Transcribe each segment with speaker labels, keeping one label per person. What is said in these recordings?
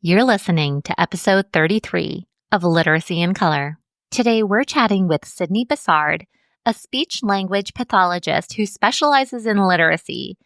Speaker 1: You're listening to episode 33 of Literacy in Color. Today, we're chatting with Sydney Bassard, a speech-language pathologist who specializes in literacy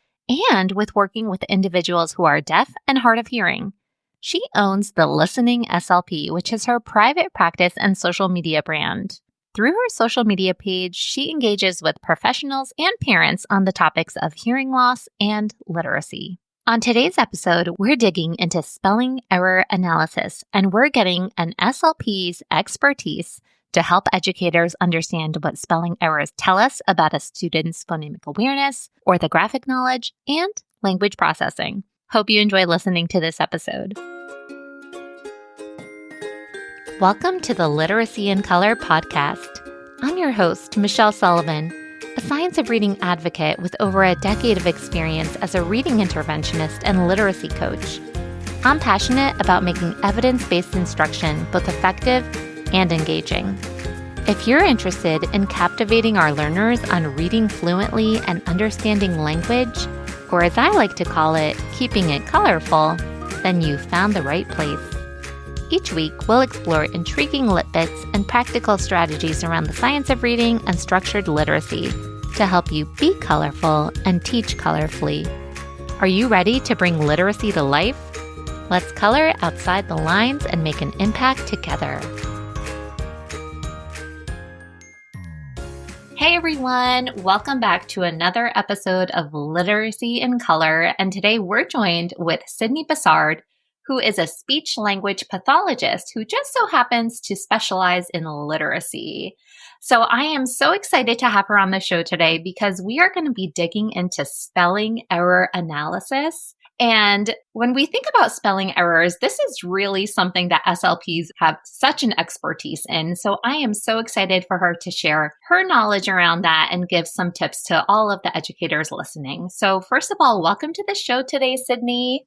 Speaker 1: and with working with individuals who are deaf and hard of hearing. She owns the Listening SLP, which is her private practice and social media brand. Through her social media page, she engages with professionals and parents on the topics of hearing loss and literacy. On today's episode, we're digging into spelling error analysis, and we're getting an SLP's expertise to help educators understand what spelling errors tell us about a student's phonemic awareness, orthographic knowledge, and language processing. Hope you enjoy listening to this episode. Welcome to the Literacy in Color podcast. I'm your host, Michelle Sullivan, a science of reading advocate with over a decade of experience as a reading interventionist and literacy coach. I'm passionate about making evidence-based instruction both effective and engaging. If you're interested in captivating our learners on reading fluently and understanding language, or as I like to call it, keeping it colorful, then you've found the right place. Each week, we'll explore intriguing lit bits and practical strategies around the science of reading and structured literacy to help you be colorful and teach colorfully. Are you ready to bring literacy to life? Let's color outside the lines and make an impact together. Hey everyone, welcome back to another episode of Literacy in Color. And today we're joined with Sydney Bassard, who is a speech-language pathologist who just so happens to specialize in literacy. So I am so excited to have her on the show today because we are going to be digging into spelling error analysis. And when we think about spelling errors, this is really something that SLPs have such an expertise in. So I am so excited for her to share her knowledge around that and give some tips to all of the educators listening. So first of all, welcome to the show today, Sydney.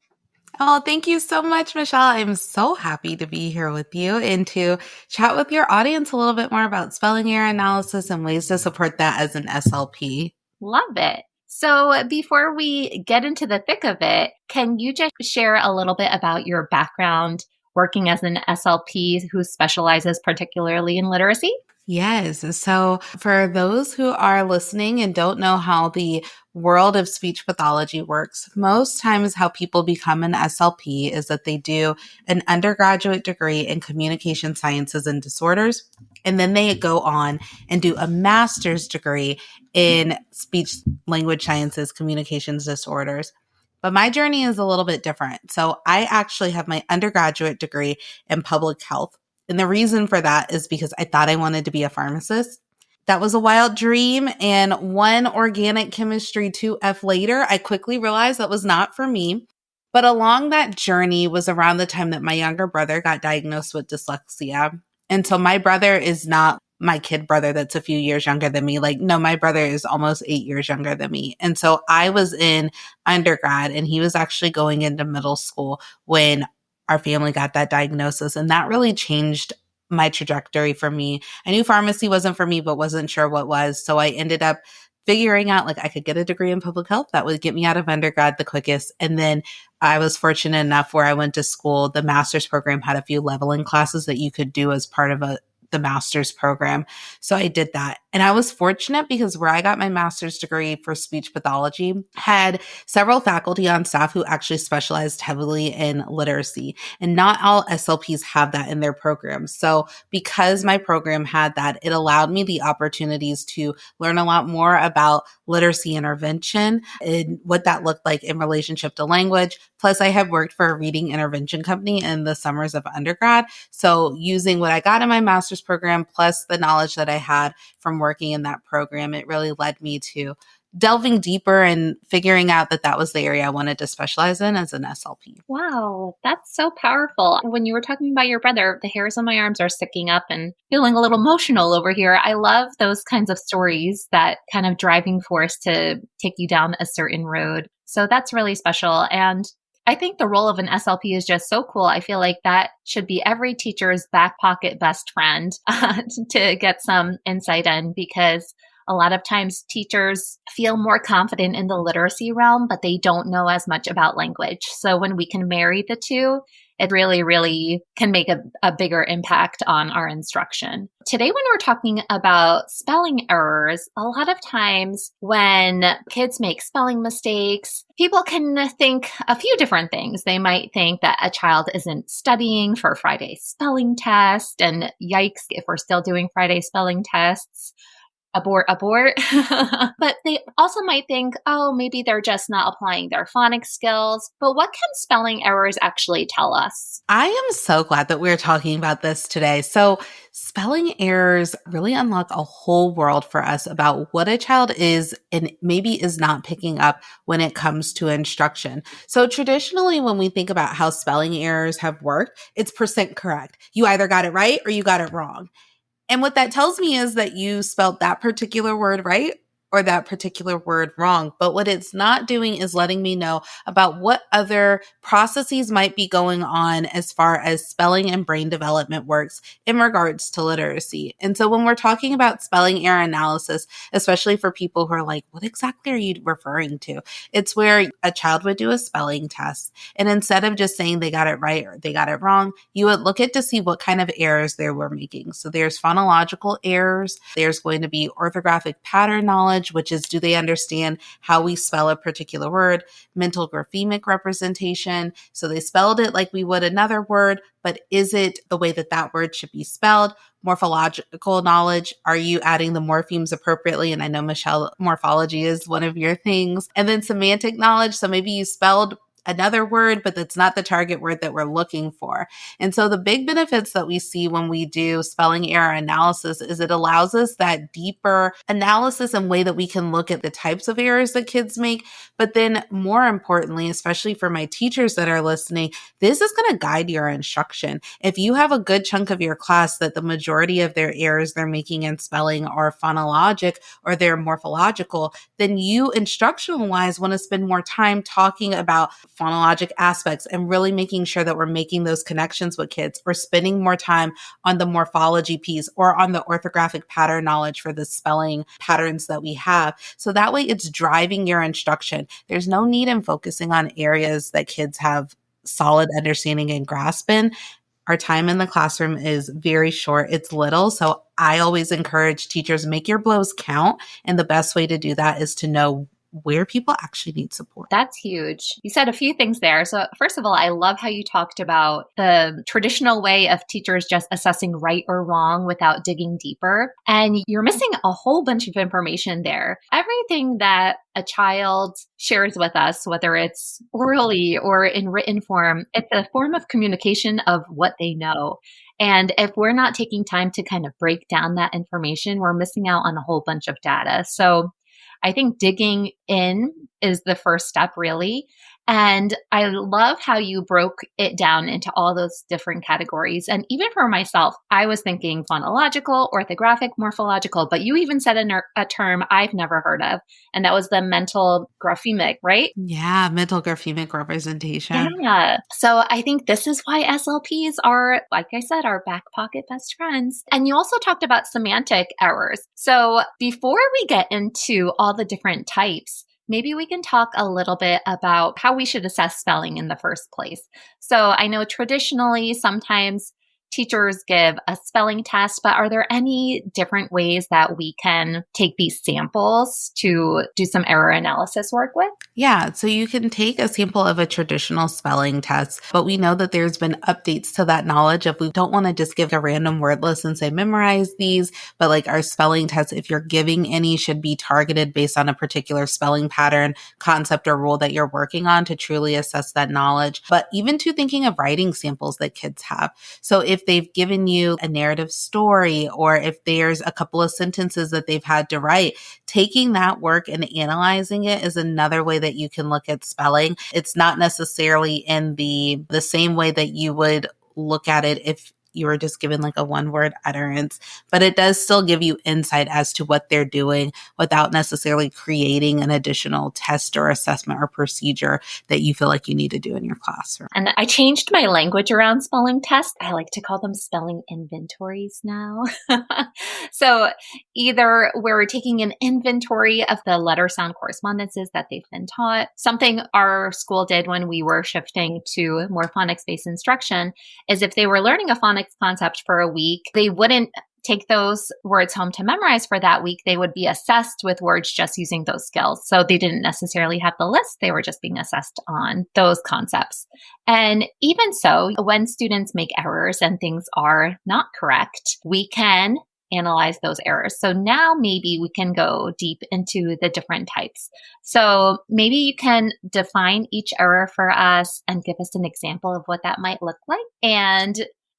Speaker 2: Oh, thank you so much, Michelle. I'm so happy to be here with you and to chat with your audience a little bit more about spelling error analysis and ways to support that as an SLP.
Speaker 1: Love it. So before we get into the thick of it, can you just share a little bit about your background working as an SLP who specializes particularly in literacy?
Speaker 2: Yes. So for those who are listening and don't know how the world of speech pathology works, most times how people become an SLP is that they do an undergraduate degree in communication sciences and disorders, and then they go on and do a master's degree in speech language sciences, communications disorders. But my journey is a little bit different. So I actually have my undergraduate degree in public health. And the reason for that is because I thought I wanted to be a pharmacist. That was a wild dream. And one organic chemistry 2F later, I quickly realized that was not for me. But along that journey was around the time that my younger brother got diagnosed with dyslexia. And so my brother is not my kid brother that's a few years younger than me. No, my brother is almost 8 years younger than me. And so I was in undergrad and he was actually going into middle school when our family got that diagnosis. And that really changed my trajectory for me. I knew pharmacy wasn't for me, but wasn't sure what was. So I ended up figuring out I could get a degree in public health. That would get me out of undergrad the quickest. And then I was fortunate enough where I went to school, the master's program had a few leveling classes that you could do as part of the master's program. So I did that. And I was fortunate because where I got my master's degree for speech pathology had several faculty on staff who actually specialized heavily in literacy. And not all SLPs have that in their programs. So because my program had that, it allowed me the opportunities to learn a lot more about literacy intervention and what that looked like in relationship to language. Plus, I had worked for a reading intervention company in the summers of undergrad. So using what I got in my master's program, plus the knowledge that I had from working in that program, it really led me to delving deeper and figuring out that was the area I wanted to specialize in as an SLP.
Speaker 1: Wow, that's so powerful. When you were talking about your brother, the hairs on my arms are sticking up and feeling a little emotional over here. I love those kinds of stories, that kind of driving force to take you down a certain road. So that's really special. And I think the role of an SLP is just so cool. I feel like that should be every teacher's back pocket best friend to get some insight in, because A lot of times teachers feel more confident in the literacy realm, but they don't know as much about language. So when we can marry the two, it really, really can make a bigger impact on our instruction. Today, when we're talking about spelling errors, a lot of times when kids make spelling mistakes, people can think a few different things. They might think that a child isn't studying for Friday's spelling test, and yikes, if we're still doing Friday spelling tests. Abort. But they also might think, oh, maybe they're just not applying their phonics skills. But what can spelling errors actually tell us?
Speaker 2: I am so glad that we're talking about this today. So spelling errors really unlock a whole world for us about what a child is and maybe is not picking up when it comes to instruction. So traditionally, when we think about how spelling errors have worked, it's percent correct. You either got it right or you got it wrong. And what that tells me is that you spelled that particular word right or that particular word wrong. But what it's not doing is letting me know about what other processes might be going on as far as spelling and brain development works in regards to literacy. And so when we're talking about spelling error analysis, especially for people who are like, what exactly are you referring to? It's where a child would do a spelling test. And instead of just saying they got it right or they got it wrong, you would look at to see what kind of errors they were making. So there's phonological errors. There's going to be orthographic pattern knowledge, which is, do they understand how we spell a particular word? Mental graphemic representation. So they spelled it like we would another word, but is it the way that that word should be spelled? Morphological knowledge. Are you adding the morphemes appropriately? And I know, Michelle, morphology is one of your things. And then semantic knowledge. So maybe you spelled another word, but that's not the target word that we're looking for. And so the big benefits that we see when we do spelling error analysis is it allows us that deeper analysis and way that we can look at the types of errors that kids make. But then more importantly, especially for my teachers that are listening, this is going to guide your instruction. If you have a good chunk of your class that the majority of their errors they're making in spelling are phonologic or they're morphological, then you instructional wise want to spend more time talking about phonologic aspects and really making sure that we're making those connections with kids, or spending more time on the morphology piece or on the orthographic pattern knowledge for the spelling patterns that we have. So that way it's driving your instruction. There's no need in focusing on areas that kids have solid understanding and grasp in. Our time in the classroom is very short. It's little. So I always encourage teachers, make your blows count. And the best way to do that is to know where people actually need support.
Speaker 1: That's huge. You said a few things there. So first of all, I love how you talked about the traditional way of teachers just assessing right or wrong without digging deeper. And you're missing a whole bunch of information there. Everything that a child shares with us, whether it's orally or in written form, it's a form of communication of what they know. And if we're not taking time to kind of break down that information, we're missing out on a whole bunch of data. So I think digging in is the first step, really. And I love how you broke it down into all those different categories. And even for myself, I was thinking phonological, orthographic, morphological, but you even said a term I've never heard of, and that was the mental graphemic, right?
Speaker 2: Yeah, mental graphemic representation.
Speaker 1: Yeah. So I think this is why SLPs are, like I said, our back pocket best friends. And you also talked about semantic errors. So before we get into all the different types, maybe we can talk a little bit about how we should assess spelling in the first place. So I know traditionally sometimes teachers give a spelling test, but are there any different ways that we can take these samples to do some error analysis work with?
Speaker 2: Yeah, so you can take a sample of a traditional spelling test, but we know that there's been updates to that knowledge of we don't want to just give a random word list and say memorize these, but like our spelling tests, if you're giving any, should be targeted based on a particular spelling pattern, concept, or rule that you're working on to truly assess that knowledge. But even to thinking of writing samples that kids have. So if they've given you a narrative story, or if there's a couple of sentences that they've had to write, taking that work and analyzing it is another way that you can look at spelling. It's not necessarily in the same way that you would look at it if you were just given like a one-word utterance, but it does still give you insight as to what they're doing without necessarily creating an additional test or assessment or procedure that you feel like you need to do in your classroom.
Speaker 1: And I changed my language around spelling tests. I like to call them spelling inventories now. So either we're taking an inventory of the letter sound correspondences that they've been taught. Something our school did when we were shifting to more phonics-based instruction is if they were learning a phonics concept for a week, they wouldn't take those words home to memorize for that week. They would be assessed with words just using those skills. So they didn't necessarily have the list. They were just being assessed on those concepts. And even so, when students make errors and things are not correct, we can analyze those errors. So now maybe we can go deep into the different types. So maybe you can define each error for us and give us an example of what that might look like. And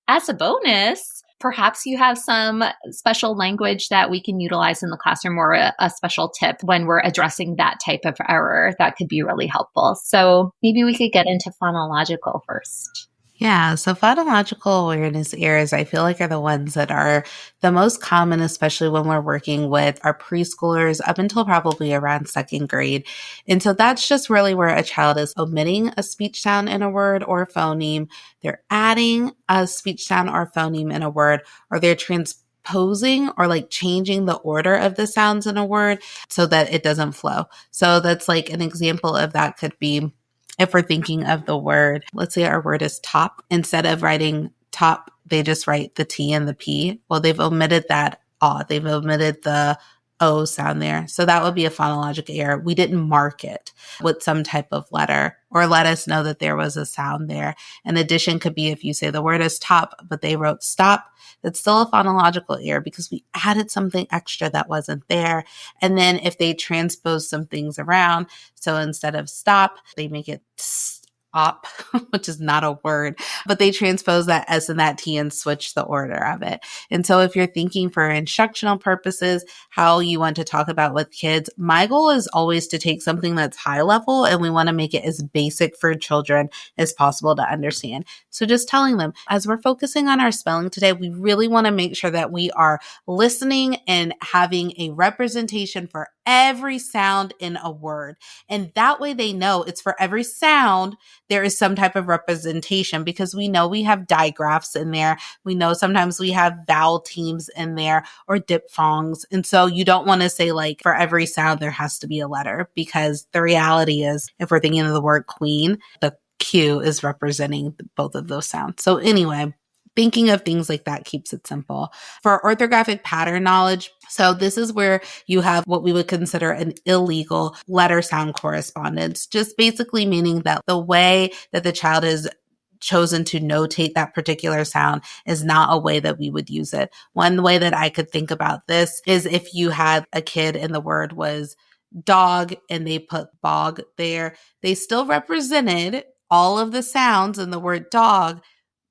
Speaker 1: as a bonus, perhaps you have some special language that we can utilize in the classroom or a special tip when we're addressing that type of error that could be really helpful. So maybe we could get into phonological first.
Speaker 2: Yeah, so phonological awareness errors, I feel like are the ones that are the most common, especially when we're working with our preschoolers up until probably around second grade. And so that's just really where a child is omitting a speech sound in a word or a phoneme. They're adding a speech sound or phoneme in a word, or they're transposing or like changing the order of the sounds in a word so that it doesn't flow. So that's like an example of that could be if we're thinking of the word, let's say our word is top. Instead of writing top, they just write the T and the P. Well, they've omitted that ah. They've omitted the O sound there. So that would be a phonologic error. We didn't mark it with some type of letter or let us know that there was a sound there. An addition could be if you say the word is top, but they wrote stop. That's still a phonological error because we added something extra that wasn't there. And then if they transpose some things around, so instead of stop, they make it stop, which is not a word, but they transpose that S and that T and switch the order of it. And so if you're thinking for instructional purposes, how you want to talk about with kids, my goal is always to take something that's high level and we want to make it as basic for children as possible to understand. So just telling them, as we're focusing on our spelling today, we really want to make sure that we are listening and having a representation for every sound in a word. And that way they know it's for every sound, there is some type of representation because we know we have digraphs in there. We know sometimes we have vowel teams in there or diphthongs. And so you don't want to say like for every sound, there has to be a letter because the reality is if we're thinking of the word queen, the Q is representing both of those sounds. So anyway, thinking of things like that keeps it simple. For orthographic pattern knowledge, so this is where you have what we would consider an illegal letter sound correspondence, just basically meaning that the way that the child has chosen to notate that particular sound is not a way that we would use it. One way that I could think about this is if you had a kid and the word was dog and they put bog there, they still represented all of the sounds in the word dog,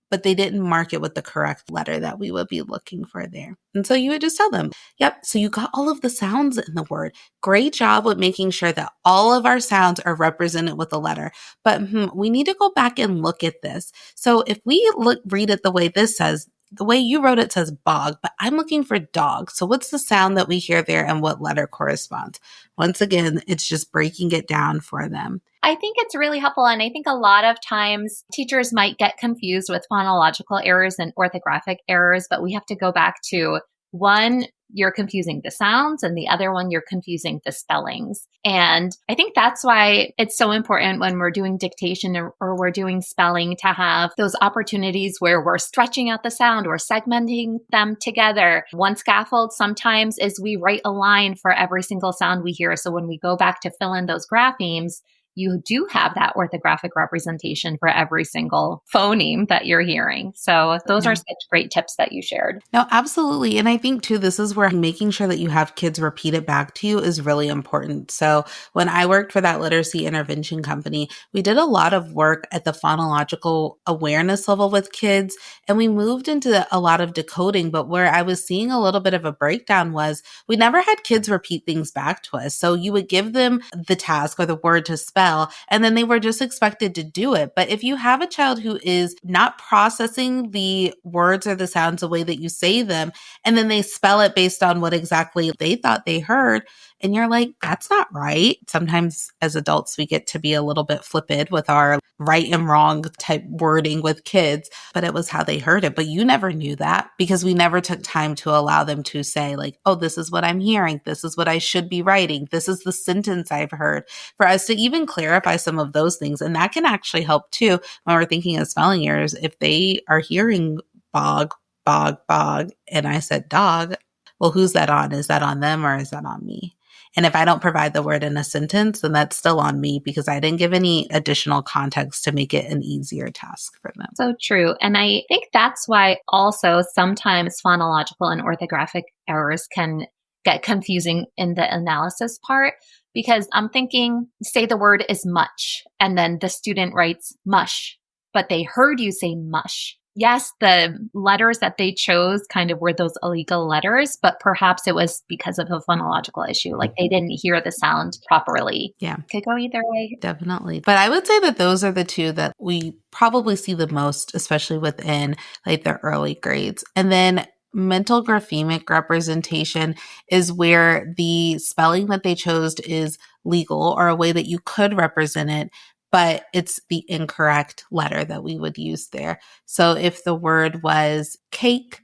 Speaker 2: but they didn't mark it with the correct letter that we would be looking for there. And so you would just tell them, yep, so you got all of the sounds in the word. Great job with making sure that all of our sounds are represented with a letter. But we need to go back and look at this. So if we read it the way this says, the way you wrote it says bog, but I'm looking for dog. So what's the sound that we hear there and what letter corresponds? Once again, it's just breaking it down for them.
Speaker 1: I think it's really helpful. And I think a lot of times teachers might get confused with phonological errors and orthographic errors, but we have to go back to one, you're confusing the sounds, and the other one, you're confusing the spellings. And I think that's why it's so important when we're doing dictation or we're doing spelling to have those opportunities where we're stretching out the sound or segmenting them together. One scaffold sometimes is we write a line for every single sound we hear. So when we go back to fill in those graphemes, you do have that orthographic representation for every single phoneme that you're hearing. So those are such great tips that you shared.
Speaker 2: No, absolutely. And I think too, this is where making sure that you have kids repeat it back to you is really important. So when I worked for that literacy intervention company, we did a lot of work at the phonological awareness level with kids, and we moved into a lot of decoding. But where I was seeing a little bit of a breakdown was we never had kids repeat things back to us. So you would give them the task or the word to spell, spell, and then they were just expected to do it. But if you have a child who is not processing the words or the sounds the way that you say them, and then they spell it based on what exactly they thought they heard, and you're like, that's not right. Sometimes as adults, we get to be a little bit flippant with our right and wrong type wording with kids, but it was how they heard it. But you never knew that because we never took time to allow them to say like, oh, this is what I'm hearing. This is what I should be writing. This is the sentence I've heard, for us to even clarify some of those things. And that can actually help too when we're thinking of spelling errors. If they are hearing bog, bog, bog, and I said dog, well, who's that on? Is that on them or is that on me? And if I don't provide the word in a sentence, then that's still on me because I didn't give any additional context to make it an easier task for them.
Speaker 1: So true. And I think that's why also sometimes phonological and orthographic errors can get confusing in the analysis part, because I'm thinking, say the word is much, and then the student writes mush, but they heard you say mush. Yes, the letters that they chose kind of were those illegal letters, but perhaps it was because of a phonological issue. Like they didn't hear the sound properly.
Speaker 2: Yeah.
Speaker 1: Could go either way.
Speaker 2: Definitely. But I would say that those are the two that we probably see the most, especially within like the early grades. And then mental graphemic representation is where the spelling that they chose is legal or a way that you could represent it, but it's the incorrect letter that we would use there. So if the word was cake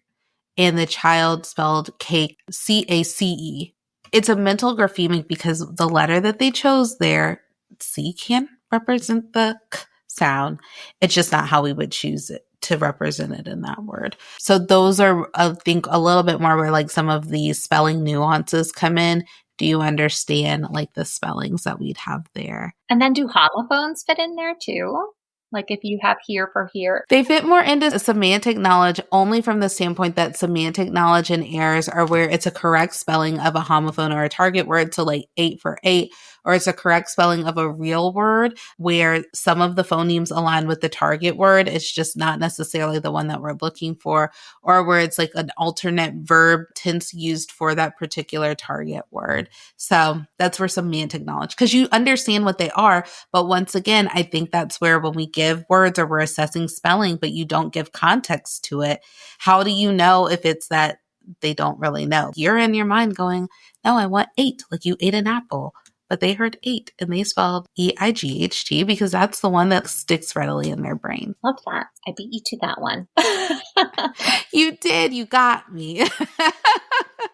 Speaker 2: and the child spelled cake, C-A-C-E, it's a mental graphemic because the letter that they chose there, C can represent the k sound. It's just not how we would choose it to represent it in that word. So those are, I think, a little bit more where like some of the spelling nuances come in. Do you understand like the spellings that we'd have there?
Speaker 1: And then do homophones fit in there too? Like if you have here for here.
Speaker 2: They fit more into semantic knowledge only from the standpoint that semantic knowledge and errors are where it's a correct spelling of a homophone or a target word. So like 8 for 8, or it's a correct spelling of a real word where some of the phonemes align with the target word. It's just not necessarily the one that we're looking for, or where it's like an alternate verb tense used for that particular target word. So that's where semantic knowledge, because you understand what they are. But once again, I think that's where when we give words or we're assessing spelling, but you don't give context to it, how do you know if it's that they don't really know? You're in your mind going, no, I want 8, like you ate an apple. But they heard 8 and they spelled E-I-G-H-T because that's the one that sticks readily in their brain.
Speaker 1: Love that. I beat you to that one.
Speaker 2: You did. You got me.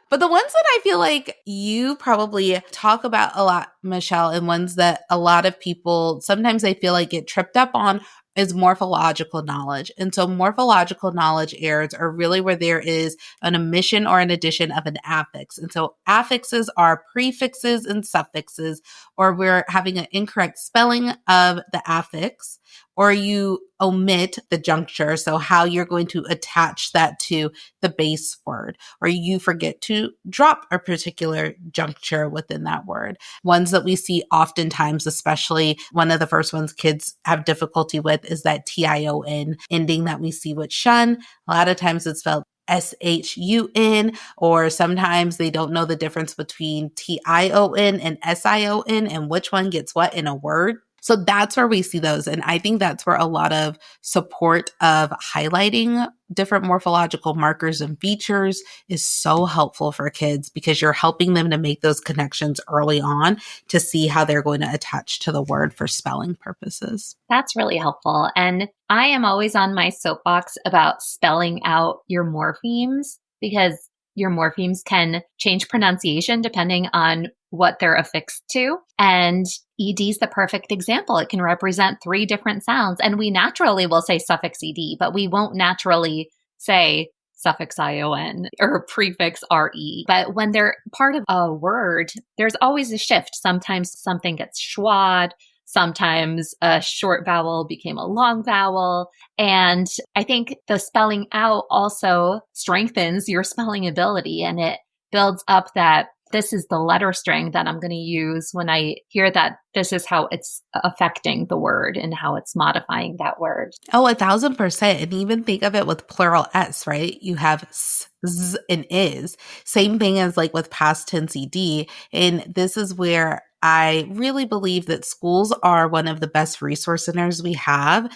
Speaker 2: But the ones that I feel like you probably talk about a lot, Michelle, and ones that a lot of people, sometimes they feel like get tripped up on, is morphological knowledge. And so morphological knowledge errors are really where there is an omission or an addition of an affix. And so affixes are prefixes and suffixes, or we're having an incorrect spelling of the affix, or you omit the juncture. So how you're going to attach that to the base word, or you forget to drop a particular juncture within that word. Ones that we see oftentimes, especially one of the first ones kids have difficulty with, is that T-I-O-N ending that we see with shun. A lot of times it's spelled S-H-U-N, or sometimes they don't know the difference between T-I-O-N and S-I-O-N and which one gets what in a word. So that's where we see those. And I think that's where a lot of support of highlighting different morphological markers and features is so helpful for kids, because you're helping them to make those connections early on to see how they're going to attach to the word for spelling purposes.
Speaker 1: That's really helpful. And I am always on my soapbox about spelling out your morphemes, because your morphemes can change pronunciation depending on what they're affixed to. And ED is the perfect example. It can represent 3 different sounds. And we naturally will say suffix ED, but we won't naturally say suffix ION or prefix RE. But when they're part of a word, there's always a shift. Sometimes something gets schwad. Sometimes a short vowel became a long vowel. And I think the spelling out also strengthens your spelling ability, and it builds up that this is the letter string that I'm going to use when I hear that this is how it's affecting the word and how it's modifying that word.
Speaker 2: Oh, 1,000%. And even think of it with plural S, right? You have s, z, and is. Same thing as like with past tense ED. And this is where I really believe that schools are one of the best resource centers we have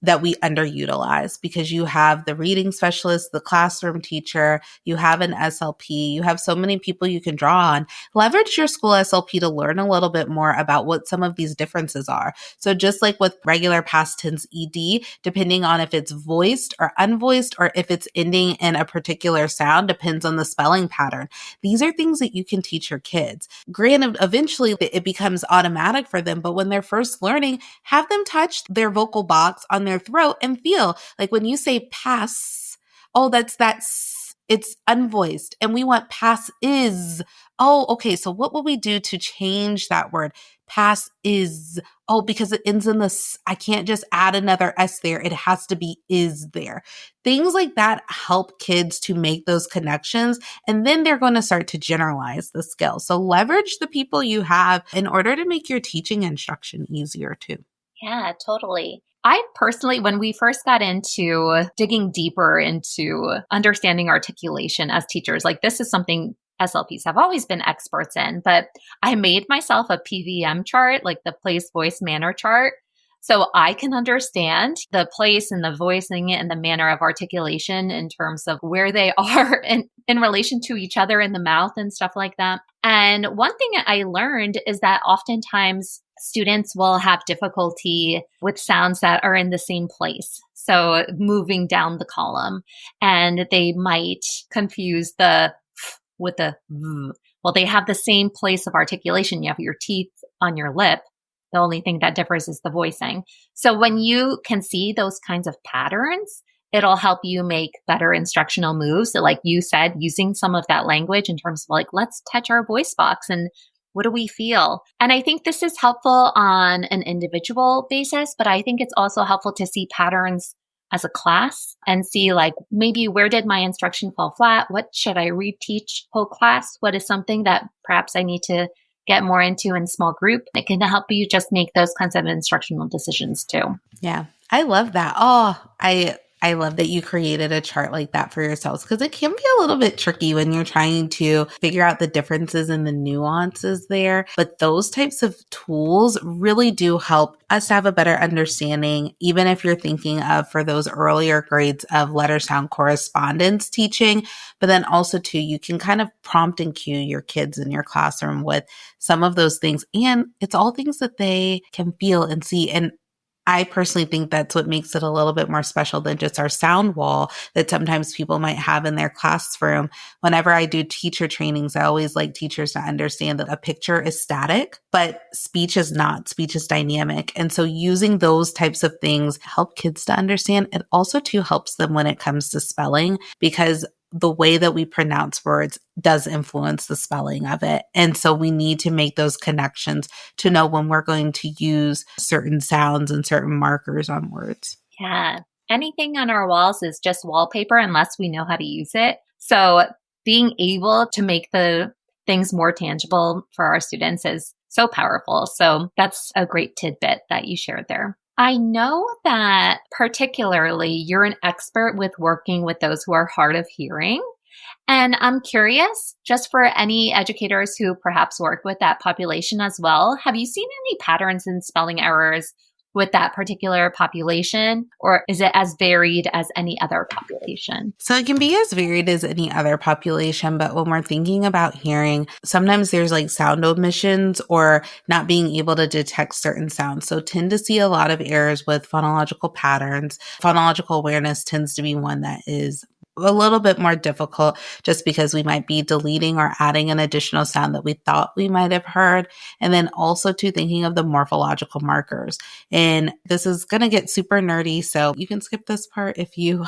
Speaker 2: that we underutilize, because you have the reading specialist, the classroom teacher, you have an SLP, you have so many people you can draw on. Leverage your school SLP to learn a little bit more about what some of these differences are. So just like with regular past tense ED, depending on if it's voiced or unvoiced, or if it's ending in a particular sound, depends on the spelling pattern. These are things that you can teach your kids. Granted, eventually it becomes automatic for them, but when they're first learning, have them touch their vocal box on their throat and feel like when you say pass, oh, that's it's unvoiced, and we want pass is. Oh, okay. So what will we do to change that word? Pass is. Oh, because it ends in this. I can't just add another S there. It has to be is there. Things like that help kids to make those connections, and then they're going to start to generalize the skill. So leverage the people you have in order to make your teaching instruction easier too.
Speaker 1: Yeah, totally. I personally, when we first got into digging deeper into understanding articulation as teachers, like this is something SLPs have always been experts in, but I made myself a PVM chart, like the place, voice, manner chart. So I can understand the place and the voicing and the manner of articulation in terms of where they are in relation to each other in the mouth and stuff like that. And one thing I learned is that oftentimes students will have difficulty with sounds that are in the same place. So moving down the column, and they might confuse the f with the v. Well, they have the same place of articulation. You have your teeth on your lip. The only thing that differs is the voicing. So when you can see those kinds of patterns, it'll help you make better instructional moves. So like you said, using some of that language in terms of like, let's touch our voice box and what do we feel? And I think this is helpful on an individual basis, but I think it's also helpful to see patterns as a class and see like, maybe where did my instruction fall flat? What should I reteach whole class? What is something that perhaps I need to get more into in small group? It can help you just make those kinds of instructional decisions too.
Speaker 2: Yeah, I love that. Oh, I love that you created a chart like that for yourselves, because it can be a little bit tricky when you're trying to figure out the differences and the nuances there. But those types of tools really do help us to have a better understanding, even if you're thinking of for those earlier grades of letter sound correspondence teaching. But then also too, you can kind of prompt and cue your kids in your classroom with some of those things. And it's all things that they can feel and see. And I personally think that's what makes it a little bit more special than just our sound wall that sometimes people might have in their classroom. Whenever I do teacher trainings, I always like teachers to understand that a picture is static, but speech is not. Speech is dynamic. And so using those types of things help kids to understand. It also too helps them when it comes to spelling, because the way that we pronounce words does influence the spelling of it. And so we need to make those connections to know when we're going to use certain sounds and certain markers on words.
Speaker 1: Yeah. Anything on our walls is just wallpaper unless we know how to use it. So being able to make the things more tangible for our students is so powerful. So that's a great tidbit that you shared there. I know that particularly you're an expert with working with those who are hard of hearing. And I'm curious, just for any educators who perhaps work with that population as well, have you seen any patterns in spelling errors with that particular population, or is it as varied as any other population?
Speaker 2: So it can be as varied as any other population, but when we're thinking about hearing, sometimes there's like sound omissions or not being able to detect certain sounds. So tend to see a lot of errors with phonological patterns. Phonological awareness tends to be one that is a little bit more difficult just because we might be deleting or adding an additional sound that we thought we might have heard. And then also too thinking of the morphological markers. And this is going to get super nerdy, so you can skip this part if you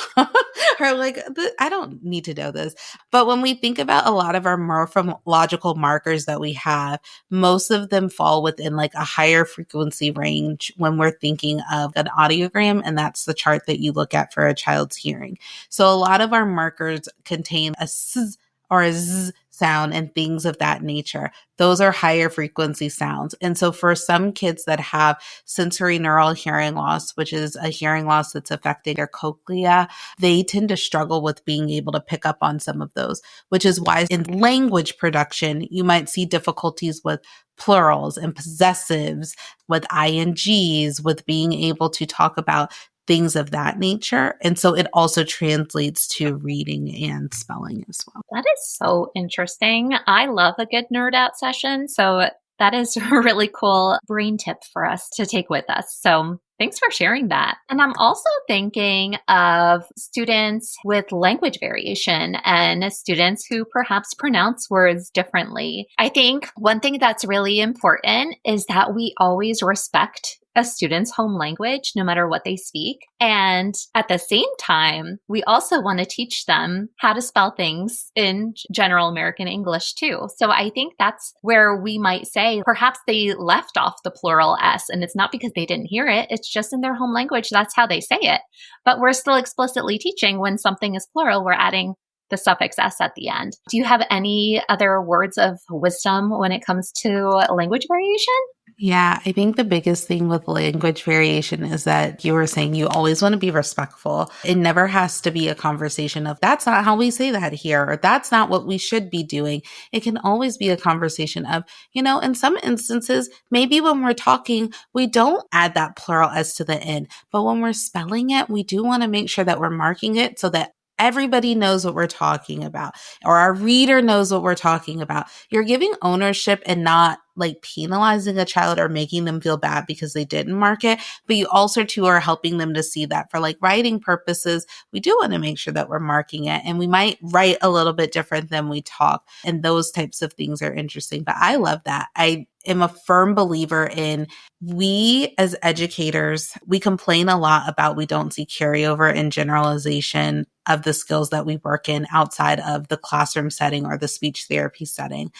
Speaker 2: are like, I don't need to know this. But when we think about a lot of our morphological markers that we have, most of them fall within like a higher frequency range when we're thinking of an audiogram. And that's the chart that you look at for a child's hearing. So a lot of our markers contain a s, or a Z sound and things of that nature. Those are higher frequency sounds. And so for some kids that have sensory neural hearing loss, which is a hearing loss that's affecting their cochlea, they tend to struggle with being able to pick up on some of those, which is why in language production, you might see difficulties with plurals and possessives, with INGs, with being able to talk about things of that nature. And so it also translates to reading and spelling as well.
Speaker 1: That is so interesting. I love a good nerd out session. So that is a really cool brain tip for us to take with us. So thanks for sharing that. And I'm also thinking of students with language variation and students who perhaps pronounce words differently. I think one thing that's really important is that we always respect a student's home language, no matter what they speak. And at the same time, we also want to teach them how to spell things in general American English too. So I think that's where we might say perhaps they left off the plural S, and it's not because they didn't hear it. It's just in their home language. That's how they say it. But we're still explicitly teaching when something is plural, we're adding the suffix S at the end. Do you have any other words of wisdom when it comes to language variation?
Speaker 2: Yeah, I think the biggest thing with language variation is that you were saying you always want to be respectful. It never has to be a conversation of, that's not how we say that here, or that's not what we should be doing. It can always be a conversation of, in some instances, maybe when we're talking, we don't add that plural S to the end. But when we're spelling it, we do want to make sure that we're marking it so that everybody knows what we're talking about, or our reader knows what we're talking about. You're giving ownership and not like penalizing a child or making them feel bad because they didn't mark it. But you also too are helping them to see that for like writing purposes, we do want to make sure that we're marking it, and we might write a little bit different than we talk. And those types of things are interesting. But I love that. I am a firm believer in, we as educators, we complain a lot about we don't see carryover and generalization of the skills that we work in outside of the classroom setting or the speech therapy setting.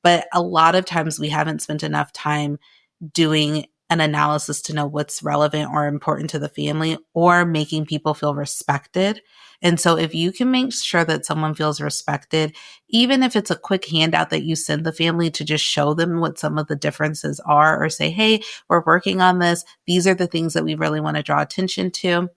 Speaker 2: But a lot of times we haven't spent enough time doing an analysis to know what's relevant or important to the family, or making people feel respected. And so if you can make sure that someone feels respected, even if it's a quick handout that you send the family to just show them what some of the differences are, or say, hey, we're working on this. These are the things that we really want to draw attention to.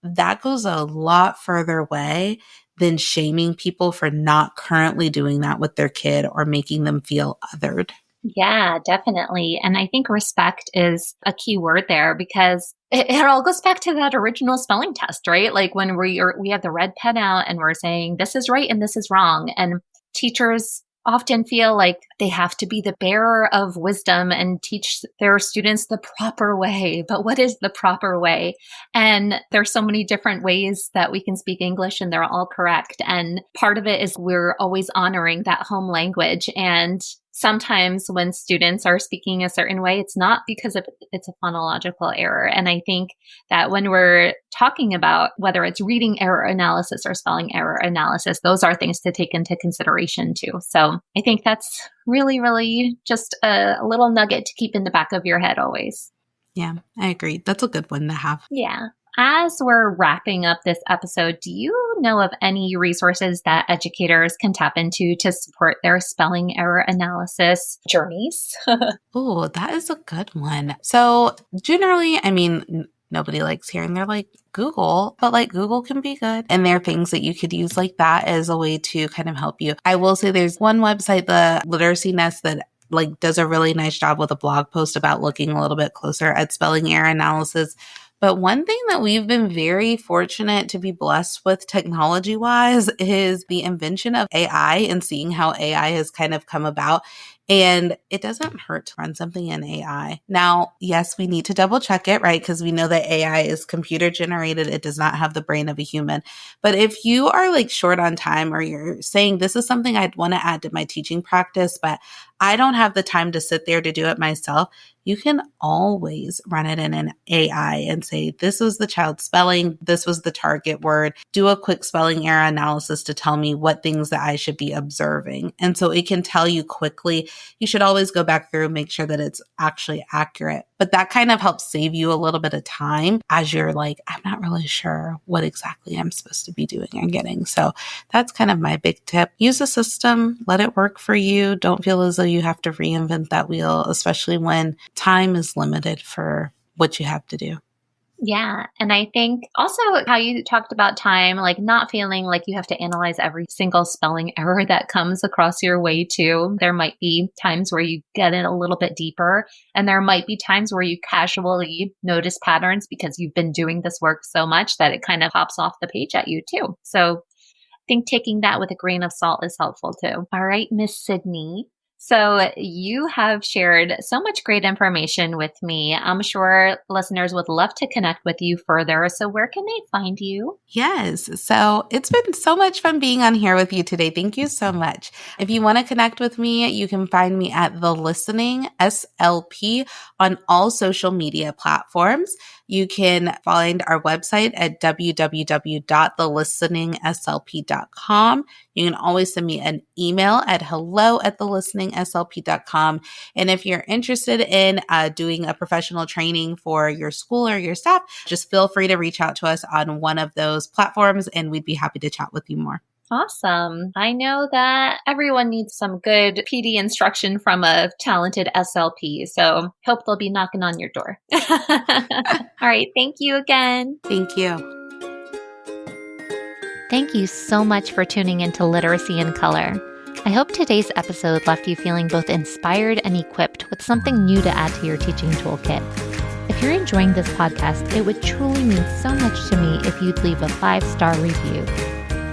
Speaker 2: That goes a lot further way than shaming people for not currently doing that with their kid or making them feel othered.
Speaker 1: Yeah, definitely. And I think respect is a key word there, because it all goes back to that original spelling test, right? Like when we have the red pen out and we're saying this is right and this is wrong. And teachers often feel like they have to be the bearer of wisdom and teach their students the proper way. But what is the proper way? And there's so many different ways that we can speak English, and they're all correct. And part of it is we're always honoring that home language. And sometimes when students are speaking a certain way, it's not because it's a phonological error. And I think that when we're talking about whether it's reading error analysis or spelling error analysis, those are things to take into consideration too. So I think that's really, really just a little nugget to keep in the back of your head always.
Speaker 2: Yeah, I agree. That's a good one to have.
Speaker 1: Yeah. As we're wrapping up this episode, do you know of any resources that educators can tap into to support their spelling error analysis journeys?
Speaker 2: Oh, that is a good one. So generally, I mean, nobody likes hearing they're like Google, but like Google can be good. And there are things that you could use like that as a way to kind of help you. I will say there's one website, the Literacy Nest, that like does a really nice job with a blog post about looking a little bit closer at spelling error analysis. But one thing that we've been very fortunate to be blessed with technology-wise is the invention of AI, and seeing how AI has kind of come about. And it doesn't hurt to run something in AI. Now, yes, we need to double check it, right? Because we know that AI is computer generated. It does not have the brain of a human. But if you are like short on time, or you're saying this is something I'd want to add to my teaching practice, but I don't have the time to sit there to do it myself, you can always run it in an AI and say, this was the child's spelling, this was the target word, do a quick spelling error analysis to tell me what things that I should be observing. And so it can tell you quickly you should always go back through and make sure that it's actually accurate. But that kind of helps save you a little bit of time as you're like, I'm not really sure what exactly I'm supposed to be doing and getting. So that's kind of my big tip. Use a system, let it work for you. Don't feel as though you have to reinvent that wheel, especially when time is limited for what you have to do.
Speaker 1: Yeah. And I think also how you talked about time, like not feeling like you have to analyze every single spelling error that comes across your way too. There might be times where you get in a little bit deeper, and there might be times where you casually notice patterns because you've been doing this work so much that it kind of pops off the page at you too. So I think taking that with a grain of salt is helpful too. All right, Miss Sydney. So you have shared so much great information with me. I'm sure listeners would love to connect with you further. So where can they find you?
Speaker 2: Yes. So it's been so much fun being on here with you today. Thank you so much. If you want to connect with me, you can find me at the Listening SLP on all social media platforms. You can find our website at www.thelisteningslp.com. You can always send me an email at hello@thelisteningslp.com. And if you're interested in doing a professional training for your school or your staff, just feel free to reach out to us on one of those platforms, and we'd be happy to chat with you more.
Speaker 1: Awesome. I know that everyone needs some good PD instruction from a talented SLP, so hope they'll be knocking on your door. All right. Thank you again.
Speaker 2: Thank you.
Speaker 1: Thank you so much for tuning into Literacy in Color. I hope today's episode left you feeling both inspired and equipped with something new to add to your teaching toolkit. If you're enjoying this podcast, it would truly mean so much to me if you'd leave a 5-star review.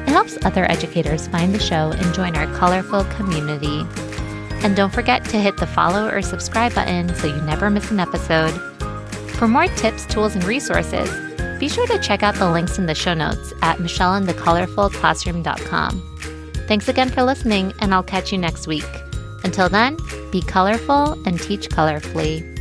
Speaker 1: It helps other educators find the show and join our colorful community. And don't forget to hit the follow or subscribe button so you never miss an episode. For more tips, tools, and resources, be sure to check out the links in the show notes at michelleandthecolorfulclassroom.com. Thanks again for listening, and I'll catch you next week. Until then, be colorful and teach colorfully.